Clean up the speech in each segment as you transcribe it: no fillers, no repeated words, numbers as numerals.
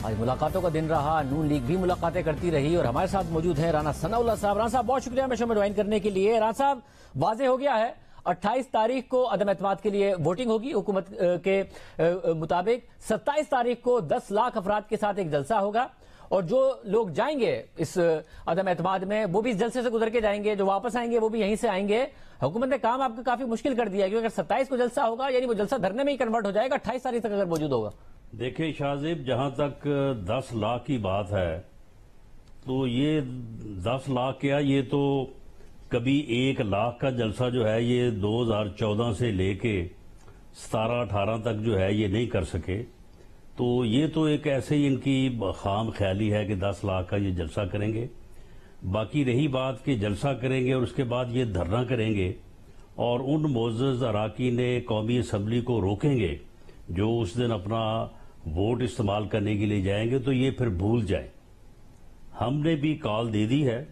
آج ملاقاتوں کا دن رہا، نون لیگ بھی ملاقاتیں کرتی رہی اور ہمارے ساتھ موجود ہیں رانا ثناء اللہ صاحب۔ رانا صاحب بہت شکریہ ہمیں شو میں جوائن کرنے کے لیے۔ رانا صاحب واضح ہو گیا ہے 28 تاریخ کو عدم اعتماد کے لیے ووٹنگ ہوگی حکومت کے مطابق، 27 تاریخ کو 10 لاکھ افراد کے ساتھ ایک جلسہ ہوگا اور جو لوگ جائیں گے اس عدم اعتماد میں وہ بھی اس جلسے سے گزر کے جائیں گے، جو واپس آئیں گے وہ بھی یہیں سے آئیں گے۔ حکومت نے کام آپ کا کافی مشکل کر دیا ہے کیونکہ اگر 27 کو جلسہ ہوگا یعنی وہ جلسہ دھرنے میں ہی کنورٹ ہو جائے گا 28 تاریخ تک اگر موجود ہوگا۔ دیکھیں شاہزیب، جہاں تک 10 لاکھ کی بات ہے تو یہ 10 لاکھ کیا، یہ تو کبھی 1 لاکھ کا جلسہ جو ہے یہ 2014 سے لے کے 17-18 تک جو ہے یہ نہیں کر سکے، تو یہ تو ایک ایسے ہی ان کی خام خیالی ہے کہ 10 لاکھ کا یہ جلسہ کریں گے۔ باقی رہی بات کہ جلسہ کریں گے اور اس کے بعد یہ دھرنا کریں گے اور ان معزز اراکین قومی اسمبلی کو روکیں گے جو اس دن اپنا ووٹ استعمال کرنے کے لیے جائیں گے، تو یہ پھر بھول جائیں۔ ہم نے بھی کال دے دی ہے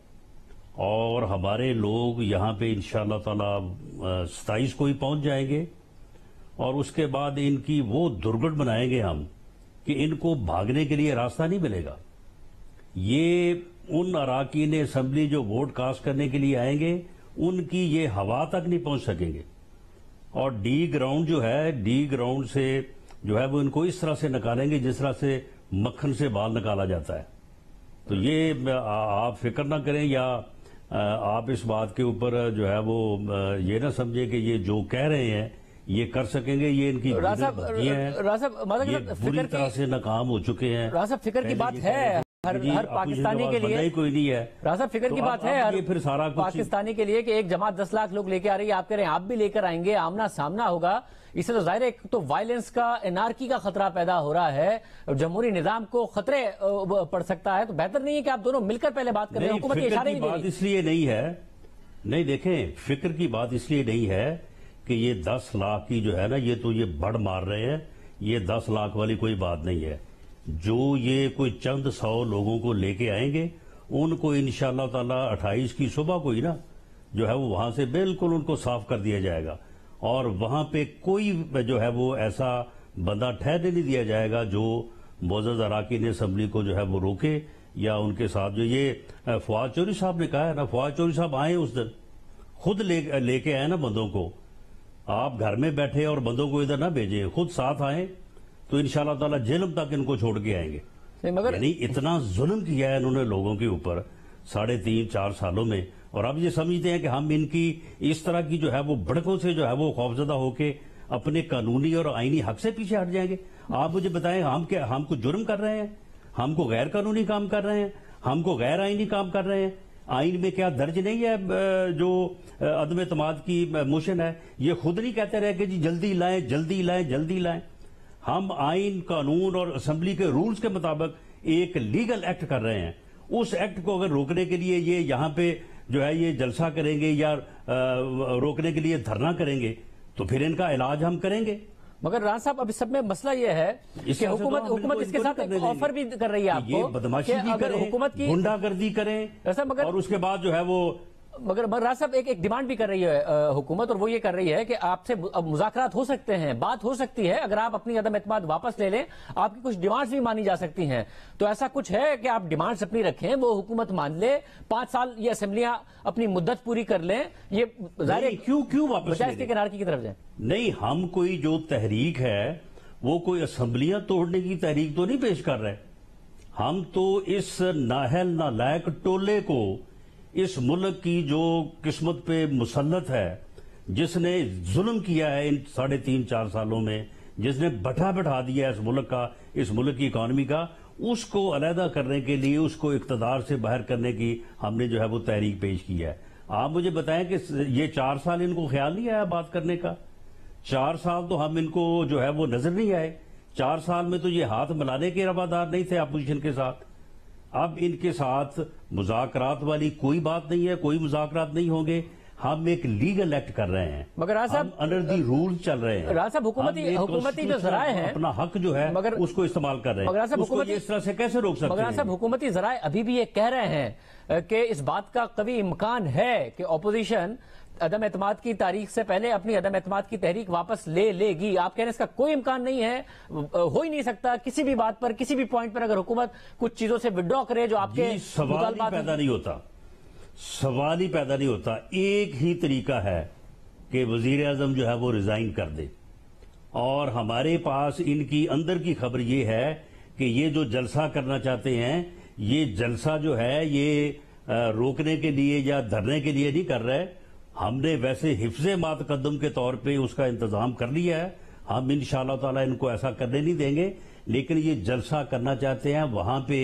اور ہمارے لوگ یہاں پہ انشاءاللہ تعالی 27 کو ہی پہنچ جائیں گے اور اس کے بعد ان کی وہ درگٹ بنائیں گے ہم کہ ان کو بھاگنے کے لیے راستہ نہیں ملے گا۔ یہ ان اراکین اسمبلی جو ووٹ کاسٹ کرنے کے لیے آئیں گے ان کی یہ ہوا تک نہیں پہنچ سکیں گے، اور ڈی گراؤنڈ جو ہے، ڈی گراؤنڈ سے جو ہے وہ ان کو اس طرح سے نکالیں گے جس طرح سے مکھن سے بال نکالا جاتا ہے۔ تو یہ آپ فکر نہ کریں یا آپ اس بات کے اوپر جو ہے وہ یہ نہ سمجھیں کہ یہ جو کہہ رہے ہیں یہ کر سکیں گے، یہ ان کی بھتیاں ہیں، یہ بری طرح سے ناکام ہو چکے ہیں۔ رانا صاحب فکر کی بات ہے ہر پاکستانی کے لیے، کوئی نہیں ہے رانا صاحب فکر کی بات ہے ہر پھر سارا پاکستانی کے لیے کہ ایک جماعت 10 لاکھ لوگ لے کے آ رہی ہے، آپ کہہ رہے ہیں آپ بھی لے کر آئیں گے، آمنا سامنا ہوگا، اس سے تو ظاہر ہے تو وائلنس کا، انارکی کا خطرہ پیدا ہو رہا ہے، جمہوری نظام کو خطرے پڑ سکتا ہے، تو بہتر نہیں ہے کہ آپ دونوں مل کر پہلے بات کریں؟ حکومت اشارے نہیں دے رہی۔ اس لیے نہیں ہے، نہیں دیکھیں فکر کی بات اس لیے نہیں ہے کہ یہ 10 لاکھ کی جو ہے نا یہ تو یہ بڑھ مار رہے ہیں، یہ 10 لاکھ والی کوئی بات نہیں ہے۔ جو یہ کوئی چند 100 لوگوں کو لے کے آئیں گے ان کو انشاءاللہ تعالی 28 کی صبح کو ہی نا جو ہے وہ وہاں سے بالکل ان کو صاف کر دیا جائے گا اور وہاں پہ کوئی جو ہے وہ ایسا بندہ ٹھہرنے نہیں دیا جائے گا جو معزز اراکین اسمبلی کو جو ہے وہ روکے یا ان کے ساتھ جو یہ فواد چودھری صاحب نے کہا ہے نا، فواد چودھری صاحب آئے اس دن خود لے کے آئے نا بندوں کو، آپ گھر میں بیٹھے اور بندوں کو ادھر نہ بھیجیں، خود ساتھ آئیں تو انشاءاللہ تعالی جہلم تک ان کو چھوڑ کے آئیں گے۔ یعنی اتنا ظلم کیا ہے انہوں نے لوگوں کے اوپر 3.5-4 سالوں میں، اور اب یہ سمجھتے ہیں کہ ہم ان کی اس طرح کی جو ہے وہ بڑکوں سے جو ہے وہ خوفزدہ ہو کے اپنے قانونی اور آئینی حق سے پیچھے ہٹ جائیں گے۔ آپ مجھے بتائیں ہم کو جرم کر رہے ہیں، ہم کو غیر قانونی کام کر رہے ہیں، ہم کو غیر آئینی کام کر رہے ہیں؟ آئین میں کیا درج نہیں ہے جو عدم اعتماد کی موشن ہے؟ یہ خود نہیں کہتے رہے کہ جی جلدی لائیں جلدی لائیں جلدی لائیں۔ ہم آئین، قانون اور اسمبلی کے رولز کے مطابق ایک لیگل ایکٹ کر رہے ہیں، اس ایکٹ کو اگر روکنے کے لیے یہ یہاں پہ جو ہے یہ جلسہ کریں گے یا روکنے کے لیے دھرنا کریں گے تو پھر ان کا علاج ہم کریں گے۔ مگر رانا صاحب اب اس سب میں مسئلہ یہ ہے کہ حکومت اس کے ساتھ آفر بھی کر رہی ہے آپ کو، یہ بدماشی بھی کریں، گنڈا گردی کریں اور اس کے بعد جو ہے وہ مگر رانا صاحب ایک ڈیمانڈ بھی کر رہی ہے حکومت، اور وہ یہ کر رہی ہے کہ آپ سے مذاکرات ہو سکتے ہیں، بات ہو سکتی ہے، اگر آپ اپنی عدم اعتماد واپس لے لیں آپ کی کچھ ڈیمانڈز بھی مانی جا سکتی ہیں۔ تو ایسا کچھ ہے کہ آپ ڈیمانڈز اپنی رکھیں، وہ حکومت مان لے، 5 سال یہ اسمبلیاں اپنی مدت پوری کر لیں، یہ ظاہر ہے کیوں واپس بجائے اس کے کنارکی کی طرف جائیں؟ نہیں، ہم کوئی جو تحریک ہے وہ کوئی اسمبلیاں توڑنے کی تحریک تو نہیں پیش کر رہے، ہم تو اس نااہل نالائق ٹولے کو، اس ملک کی جو قسمت پہ مسلط ہے، جس نے ظلم کیا ہے ان 3.5-4 سالوں میں، جس نے بٹھا دیا ہے اس ملک کا، اس ملک کی اکانومی کا، اس کو علیحدہ کرنے کے لیے، اس کو اقتدار سے باہر کرنے کی ہم نے جو ہے وہ تحریک پیش کی ہے۔ آپ مجھے بتائیں کہ یہ 4 سال ان کو خیال نہیں آیا بات کرنے کا؟ 4 سال تو ہم ان کو جو ہے وہ نظر نہیں آئے، 4 سال میں تو یہ ہاتھ ملانے کے روادار نہیں تھے اپوزیشن کے ساتھ۔ اب ان کے ساتھ مذاکرات والی کوئی بات نہیں ہے، کوئی مذاکرات نہیں ہوں گے، ہم ایک لیگل ایکٹ کر رہے ہیں، مگر ہم انڈر دی رول چل رہے ہیں۔ رانا صاحب حکومتی جو ذرائع ہیں اپنا حق جو ہے اس کو استعمال کر رہے ہیں، اس کو اس طرح سے کیسے روک سکتے ہیں؟ مگر صاحب حکومتی ذرائع ابھی بھی یہ کہہ رہے ہیں کہ اس بات کا قوی امکان ہے کہ اپوزیشن عدم اعتماد کی تاریخ سے پہلے اپنی عدم اعتماد کی تحریک واپس لے لے گی؟ آپ کہہ رہے ہیں اس کا کوئی امکان نہیں ہے، ہو ہی نہیں سکتا کسی بھی بات پر، کسی بھی پوائنٹ پر اگر حکومت کچھ چیزوں سے وڈرا کرے جو آپ کے سوال ہی پیدا نہیں ہوتا، سوال ہی پیدا نہیں ہوتا۔ ایک ہی طریقہ ہے کہ وزیر اعظم جو ہے وہ ریزائن کر دے، اور ہمارے پاس ان کی اندر کی خبر یہ ہے کہ یہ جو جلسہ کرنا چاہتے ہیں، یہ جلسہ جو ہے یہ روکنے کے لیے یا دھرنے کے لیے نہیں کر رہے۔ ہم نے ویسے حفظ ما تقدم کے طور پہ اس کا انتظام کر لیا ہے، ہم انشاءاللہ تعالی ان کو ایسا کرنے نہیں دیں گے، لیکن یہ جلسہ کرنا چاہتے ہیں۔ وہاں پہ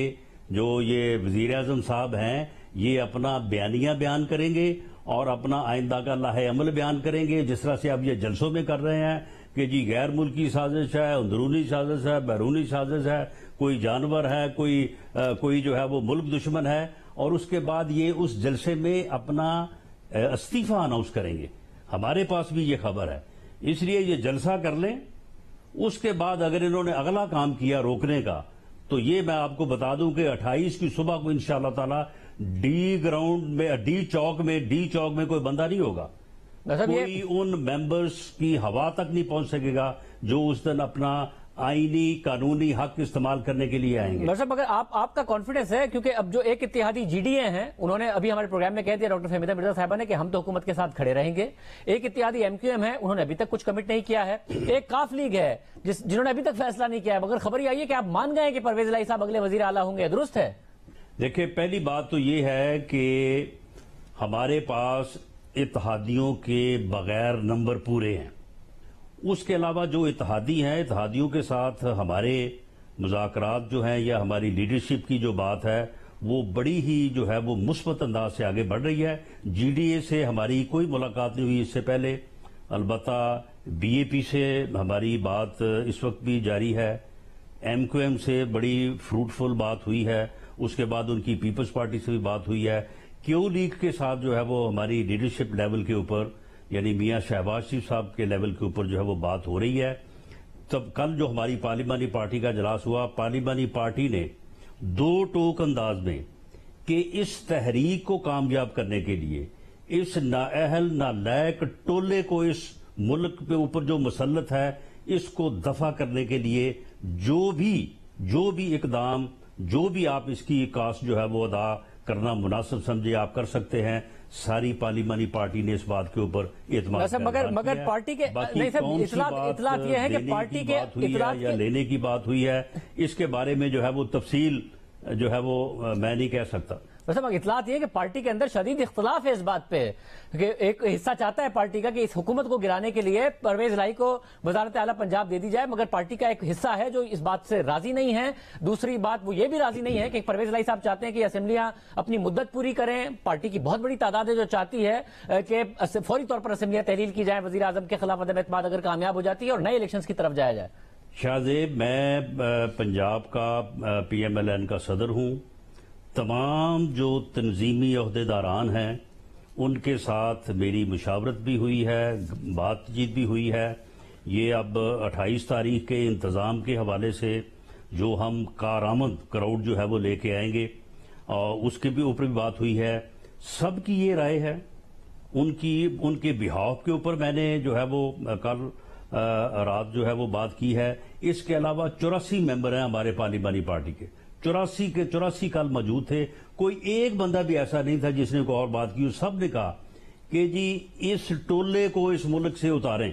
جو یہ وزیر اعظم صاحب ہیں یہ اپنا بیانیہ بیان کریں گے اور اپنا آئندہ کا لائحہ عمل بیان کریں گے، جس طرح سے اب یہ جلسوں میں کر رہے ہیں کہ جی غیر ملکی سازش ہے، اندرونی سازش ہے، بیرونی سازش ہے، کوئی جانور ہے، کوئی جو ہے وہ ملک دشمن ہے، اور اس کے بعد یہ اس جلسے میں اپنا استعفیٰ اناؤنس کریں گے۔ ہمارے پاس بھی یہ خبر ہے، اس لیے یہ جلسہ کر لیں، اس کے بعد اگر انہوں نے اگلا کام کیا روکنے کا، تو یہ میں آپ کو بتا دوں کہ 28 کی صبح کو انشاءاللہ تعالی ڈی چوک میں کوئی بندہ نہیں ہوگا، کوئی ان ممبرز کی ہوا تک نہیں پہنچ سکے گا جو اس دن اپنا آئینی قانونی حق استعمال کرنے کے لیے آئیں گے۔ صاحب اگر آپ کا کانفیڈنس ہے، کیونکہ اب جو ایک اتحادی جی ڈی اے ہیں انہوں نے ابھی ہمارے پروگرام میں کہہ دیا ڈاکٹر فہمیدہ مرزا صاحبہ نے کہ ہم تو حکومت کے ساتھ کھڑے رہیں گے، ایک اتحادی ایم کیو ایم ہے انہوں نے ابھی تک کچھ کمٹ نہیں کیا ہے، ایک کاف لیگ ہے جنہوں نے ابھی تک فیصلہ نہیں کیا ہے، مگر خبر یہ آئی ہے کہ آپ مان گئے کہ پرویز الہی صاحب اگلے وزیر اعلیٰ ہوں گے، درست ہے؟ دیکھیں، پہلی بات تو یہ ہے کہ ہمارے پاس اتحادیوں کے بغیر نمبر پورے ہیں، اس کے علاوہ جو اتحادی ہیں، اتحادیوں کے ساتھ ہمارے مذاکرات جو ہیں یا ہماری لیڈرشپ کی جو بات ہے وہ بڑی ہی جو ہے وہ مثبت انداز سے آگے بڑھ رہی ہے۔ جی ڈی اے سے ہماری کوئی ملاقات نہیں ہوئی اس سے پہلے، البتہ بی اے پی سے ہماری بات اس وقت بھی جاری ہے، ایم کیو ایم سے بڑی فروٹفل بات ہوئی ہے، اس کے بعد ان کی پیپلز پارٹی سے بھی بات ہوئی ہے، کیو لیگ کے ساتھ جو ہے وہ ہماری لیڈرشپ لیول کے اوپر یعنی میاں شہباز شریف صاحب کے لیول کے اوپر جو ہے وہ بات ہو رہی ہے۔ تب کل جو ہماری پارلیمانی پارٹی کا اجلاس ہوا، پارلیمانی پارٹی نے دو ٹوک انداز میں کہ اس تحریک کو کامیاب کرنے کے لیے اس نااہل نالائق ٹولے کو اس ملک پہ اوپر جو مسلط ہے اس کو دفع کرنے کے لیے جو بھی اقدام، جو بھی آپ اس کی کاسٹ جو ہے وہ ادا کرنا مناسب سمجھے آپ کر سکتے ہیں، ساری پارلیمانی پارٹی نے اس بات کے اوپر اعتماد مگر پارٹی کے نہیں صاحب اطلاعات یہ ہے کہ پارٹی کے اطلاعات یا لینے کی بات ہوئی ہے، اس کے بارے میں جو ہے وہ تفصیل جو ہے وہ میں نہیں کہہ سکتا۔ ویسے اطلاعات یہ ہے کہ پارٹی کے اندر شدید اختلاف ہے اس بات پہ کہ ایک حصہ چاہتا ہے پارٹی کا کہ اس حکومت کو گرانے کے لیے پرویز الہی کو وزارت اعلیٰ پنجاب دے دی جائے، مگر پارٹی کا ایک حصہ ہے جو اس بات سے راضی نہیں ہے۔ دوسری بات وہ یہ بھی راضی نہیں ہے کہ پرویز الہی صاحب چاہتے ہیں کہ اسمبلیاں اپنی مدت پوری کریں، پارٹی کی بہت بڑی تعداد ہے جو چاہتی ہے کہ فوری طور پر اسمبلیاں تحلیل کی جائیں، وزیر اعظم کے خلاف عدم اعتماد اگر کامیاب ہو جاتی ہے اور نئے الیکشنز کی طرف جایا جائے۔ شاہ زیب، میں پنجاب کا پی ایم ایل این کا صدر ہوں، تمام جو تنظیمی عہدیداران ہیں ان کے ساتھ میری مشاورت بھی ہوئی ہے، بات چیت بھی ہوئی ہے۔ یہ اب 28 تاریخ کے انتظام کے حوالے سے جو ہم کارآمد کراؤڈ جو ہے وہ لے کے آئیں گے اور اس کے بھی اوپر بھی بات ہوئی ہے، سب کی یہ رائے ہے، ان کے بہاف کے اوپر میں نے جو ہے وہ کل رات جو ہے وہ بات کی ہے۔ اس کے علاوہ 84 ممبر ہیں ہمارے پارلیمانی پارٹی کے، 84 کل موجود تھے، کوئی ایک بندہ بھی ایسا نہیں تھا جس نے کوئی اور بات کی، سب نے کہا کہ جی اس ٹولے کو اس ملک سے اتاریں۔